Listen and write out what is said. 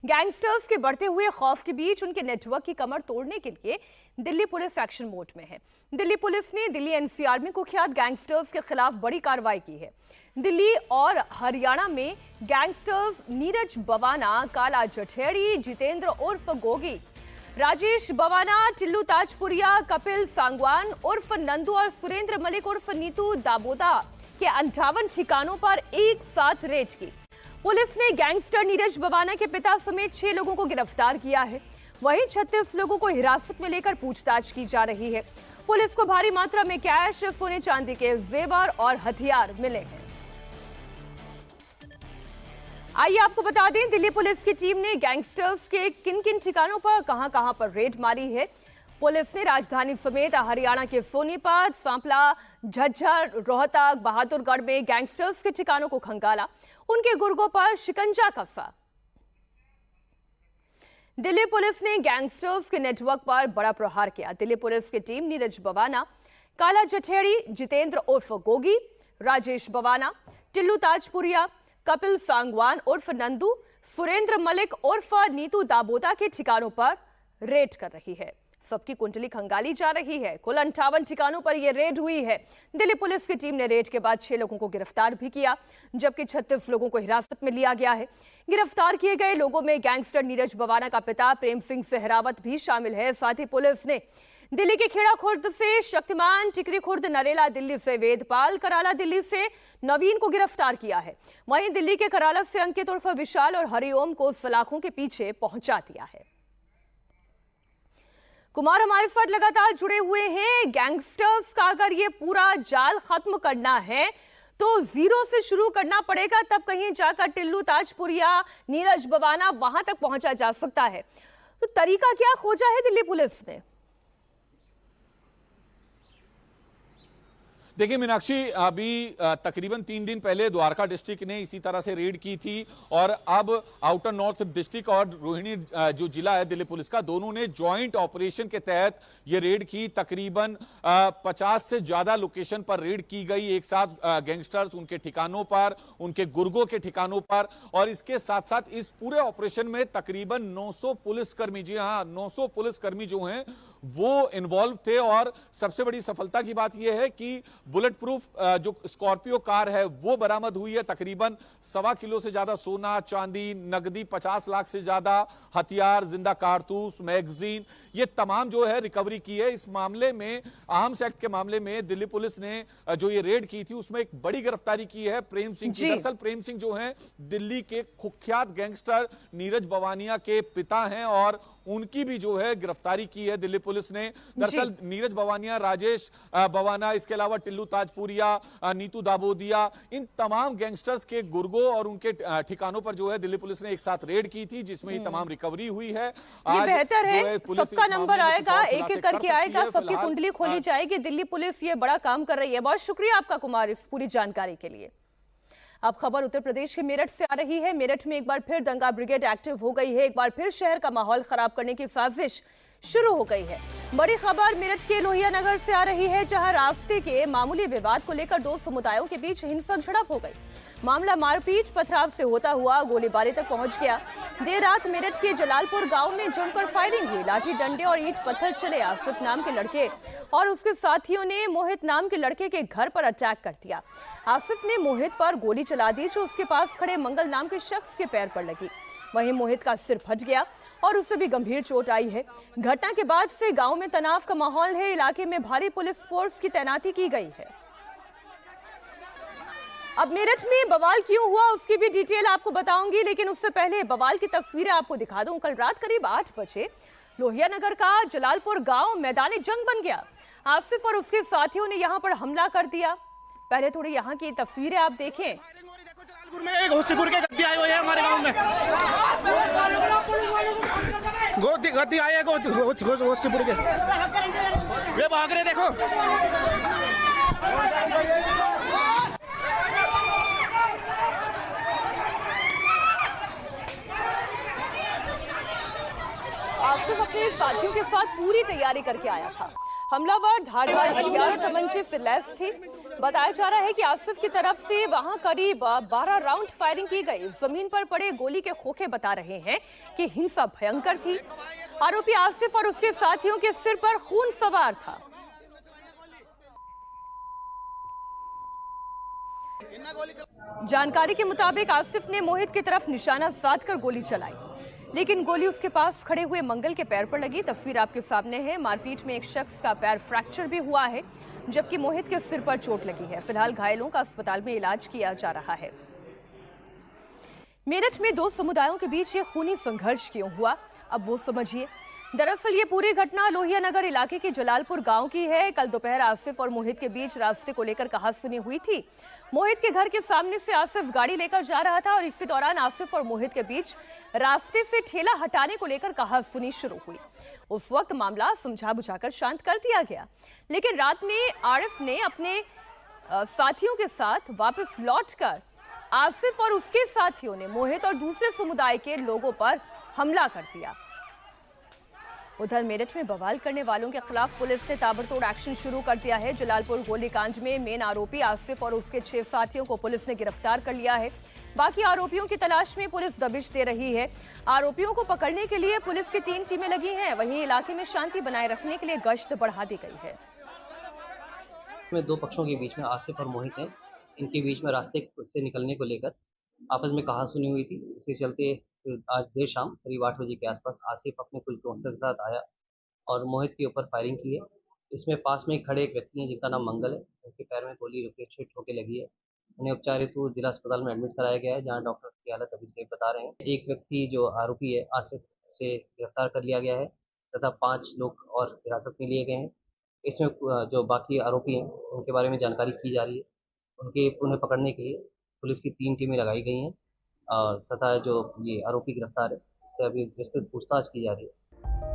Gangsters के बढ़ते हुए खौफ के बीच उनके नेटवर्क की कमर तोड़ने के लिए दिल्ली पुलिस एक्शन मोड में है। दिल्ली पुलिस ने दिल्ली एनसीआर में कुख्यात गैंगस्टर्स के खिलाफ बड़ी कार्रवाई की है। दिल्ली और हरियाणा में गैंगस्टर्स नीरज बवाना, काला जठेड़ी, जितेंद्र उर्फ गोगी, राजेश बवाना, टिल्लू ताजपुरिया, कपिल सांगवान उर्फ नंदू और सुरेंद्र मलिक उर्फ नीतू दाबोदा के 58 ठिकानों पर एक साथ रेड की। पुलिस ने गैंगस्टर नीरज बवाना के पिता समेत 6 लोगों को गिरफ्तार किया है। वहीं 36 लोगों को हिरासत में लेकर पूछताछ की जा रही है। पुलिस को भारी मात्रा में कैश, सोने चांदी के जेवर और हथियार मिले हैं। आइए आपको बता दें, दिल्ली पुलिस की टीम ने गैंगस्टर्स के किन किन ठिकानों पर कहां पर रेड मारी है। पुलिस ने राजधानी समेत हरियाणा के सोनीपत, सांपला, झज्जर, रोहतक, बहादुरगढ़ में गैंगस्टर्स के ठिकानों को खंगाला, उनके गुर्गों पर शिकंजा कसा। दिल्ली पुलिस ने गैंगस्टर्स के नेटवर्क पर बड़ा प्रहार किया। दिल्ली पुलिस की टीम नीरज बवाना, काला जठेड़ी, जितेंद्र उर्फ गोगी, राजेश बवाना, टिल्लू ताजपुरिया, कपिल सांगवान उर्फ नंदू, सुरेंद्र मलिक उर्फ नीतू दाबोदा के ठिकानों पर रेड कर रही है। सबकी कुंडली खंगाली जा रही है। कुल 58 ठिकानों पर यह रेड हुई है। दिल्ली पुलिस की टीम ने रेड के बाद 6 लोगों को गिरफ्तार भी किया, जबकि 36 लोगों को हिरासत में लिया गया है। गिरफ्तार किए गए लोगों में गैंगस्टर नीरज बवाना का पिता प्रेम सिंह सेहरावत भी शामिल है। साथ ही पुलिस ने दिल्ली के खेड़ा खुर्द से शक्तिमान, टिकरी खुर्द, नरेला दिल्ली से वेदपाल, कराला दिल्ली से नवीन को गिरफ्तार किया है। वहीं दिल्ली के कराला से अंकित उर्फ विशाल और हरिओम को सलाखों के पीछे पहुंचा दिया है। कुमार हमारे साथ लगातार जुड़े हुए हैं। गैंगस्टर्स का अगर ये पूरा जाल खत्म करना है तो जीरो से शुरू करना पड़ेगा, तब कहीं जाकर टिल्लू ताजपुरिया, नीरज बवाना वहां तक पहुंचा जा सकता है। तो तरीका क्या खोजा है दिल्ली पुलिस ने? देखिए मीनाक्षी, अभी तकरीबन 3 दिन पहले द्वारका डिस्ट्रिक्ट ने इसी तरह से रेड की थी और अब आउटर नॉर्थ डिस्ट्रिक्ट और रोहिणी जो जिला है दिल्ली पुलिस का, दोनों ने ज्वाइंट ऑपरेशन के तहत ये रेड की। तकरीबन 50 से ज्यादा लोकेशन पर रेड की गई एक साथ, गैंगस्टर्स उनके ठिकानों पर, उनके गुर्गों के ठिकानों पर। और इसके साथ साथ इस पूरे ऑपरेशन में तकरीबन 900 पुलिसकर्मी, जी हाँ 900 पुलिसकर्मी जो हैं वो इन्वॉल्व थे। और सबसे बड़ी सफलता की बात यह है कि बुलेट प्रूफ जो स्कॉर्पियो कार है वो बरामद हुई है। तकरीबन 1.25 किलो से ज्यादा सोना, चांदी, नकदी, 50 लाख से ज्यादा हथियार, जिंदा कारतूस, मैगजीन, ये तमाम जो है रिकवरी की है। इस मामले में, आर्म्स एक्ट के मामले में दिल्ली पुलिस ने जो ये रेड की थी उसमें एक बड़ी गिरफ्तारी की है प्रेम सिंह की। दरअसल प्रेम सिंह जो है दिल्ली के कुख्यात गैंगस्टर नीरज बवानिया के पिता हैं और उनकी भी जो है गिरफ्तारी की है दिल्ली पुलिस ने। दरअसल नीरज बवानिया, राजेश बवाना, इसके अलावा टिल्लू ताजपुरिया, नीतू दाबोदिया, इन तमाम गैंगस्टर्स के गुर्गों और उनके ठिकानों पर जो है दिल्ली पुलिस ने एक साथ रेड की थी, जिसमें ये तमाम रिकवरी हुई है। ये बेहतर है, सबका नंबर आएगा, एक एक करके आएगा, सबकी कुंडली खोली जाएगी। दिल्ली पुलिस ये बड़ा काम कर रही है। बहुत शुक्रिया आपका कुमार इस पूरी जानकारी के लिए। अब खबर उत्तर प्रदेश के मेरठ से आ रही है। मेरठ में एक बार फिर दंगा ब्रिगेड एक्टिव हो गई है। एक बार फिर शहर का माहौल खराब करने की साजिश शुरू हो गई है। बड़ी खबर मेरठ के लोहिया नगर से आ रही है, जहां रास्ते के मामूली विवाद को लेकर 2 समुदायों के बीच हिंसक झड़प हो गई। मामला मारपीट पथराव से होता हुआ गोलीबारी तक पहुंच गया। देर रात मेरठ के जलालपुर गांव में जमकर फायरिंग हुई। लाठी डंडे और ईंट पत्थर चले। आसिफ नाम के लड़के और उसके साथियों ने मोहित नाम के लड़के के घर पर अटैक कर दिया। आसिफ ने मोहित पर गोली चला दी, जो उसके पास खड़े मंगल नाम के शख्स के पैर पर लगी। वहीं मोहित का सिर फट गया और उसे भी गंभीर चोट आई है। घटना के बाद से गांव में तनाव का माहौल है। इलाके में भारी पुलिस फोर्स की तैनाती की गई है। अब मेरठ में बवाल क्यों हुआ उसकी भी डिटेल आपको बताऊंगी, लेकिन उससे पहले बवाल की तस्वीरें आपको दिखा दूं। कल रात करीब 8 बजे लोहिया नगर का जलालपुर गांव मैदान जंग बन गया। आसिफ और उसके साथियों ने यहां पर हमला कर दिया। पहले थोड़ी यहां की तस्वीरें आप देखें। एक होशीपुर के गद्दी आए हुए हैं हमारे गांव में। गद्दी आए हैं होशीपुर के, ये भाग रहे देखो। आसिफ अपने साथियों के साथ पूरी तैयारी करके आया था। हमलावर धारदार हथियार और तमंचे से लैस थे। बताया जा रहा है कि आसिफ की तरफ से वहां करीब 12 राउंड फायरिंग की गई। जमीन पर पड़े गोली के खोखे बता रहे हैं कि हिंसा भयंकर थी। आरोपी आसिफ और उसके साथियों के सिर पर खून सवार था। जानकारी के मुताबिक आसिफ ने मोहित की तरफ निशाना साधकर गोली चलाई, लेकिन गोली उसके पास खड़े हुए मंगल के पैर पर लगी। तस्वीर आपके सामने है। मारपीट में एक शख्स का पैर फ्रैक्चर भी हुआ है, जबकि मोहित के सिर पर चोट लगी है। फिलहाल घायलों का अस्पताल में इलाज किया जा रहा है। मेरठ में दो समुदायों के बीच ये खूनी संघर्ष क्यों हुआ, अब वो समझिए। दरअसल ये पूरी घटना लोहिया नगर इलाके के जलालपुर गांव की है। कल दोपहर आसिफ और मोहित के बीच रास्ते को लेकर कहासुनी हुई थी। मोहित के घर के सामने से आसिफ गाड़ी लेकर जा रहा था और इसी दौरान आसिफ और मोहित के बीच रास्ते से ठेला हटाने को लेकर कहासुनी शुरू हुई। उस वक्त मामला समझा बुझाकर शांत कर दिया गया, लेकिन रात में आरिफ ने अपने साथियों के साथ वापस लौटकर आसिफ और उसके साथियों ने मोहित और दूसरे समुदाय के लोगों पर हमला कर दिया। उधर मेरठ में बवाल करने वालों के खिलाफ पुलिस ने ताबड़तोड़ एक्शन शुरू कर दिया है। जलालपुर गोलीकांड में मेन आरोपी आसिफ और उसके 6 साथियों को पुलिस ने गिरफ्तार कर लिया है। बाकी आरोपियों की तलाश में पुलिस दबिश दे रही है। आरोपियों को पकड़ने के लिए पुलिस की 3 टीमें लगी हैं। वहीं इलाके में शांति बनाए रखने के लिए गश्त बढ़ा दी गई है। में दो पक्षों के बीच में आसिफ और मोहित हैं। इनके बीच में रास्ते से निकलने को लेकर आपस में कहासुनी हुई थी। इसके चलते आज देर शाम करीब 8 बजे के आसपास आसिफ अपने कुछ दोस्तों के साथ आया और मोहित के ऊपर फायरिंग की है। इसमें पास में खड़े एक व्यक्ति हैं जिनका नाम मंगल है। उनके पैर में गोली ठोके लगी है। उन्हें उपचार हेतु जिला अस्पताल में एडमिट कराया गया है, जहां डॉक्टर की हालत अभी सेफ बता रहे हैं। एक व्यक्ति जो आरोपी है आसिफ से गिरफ्तार कर लिया गया है तथा 5 लोग और हिरासत में लिए गए हैं। इसमें जो बाकी आरोपी हैं उनके बारे में जानकारी की जा रही है। उन्हें पकड़ने के लिए पुलिस की 3 टीमें लगाई गई हैं और तथा जो ये आरोपी गिरफ्तार है इससे अभी विस्तृत पूछताछ की जा रही है।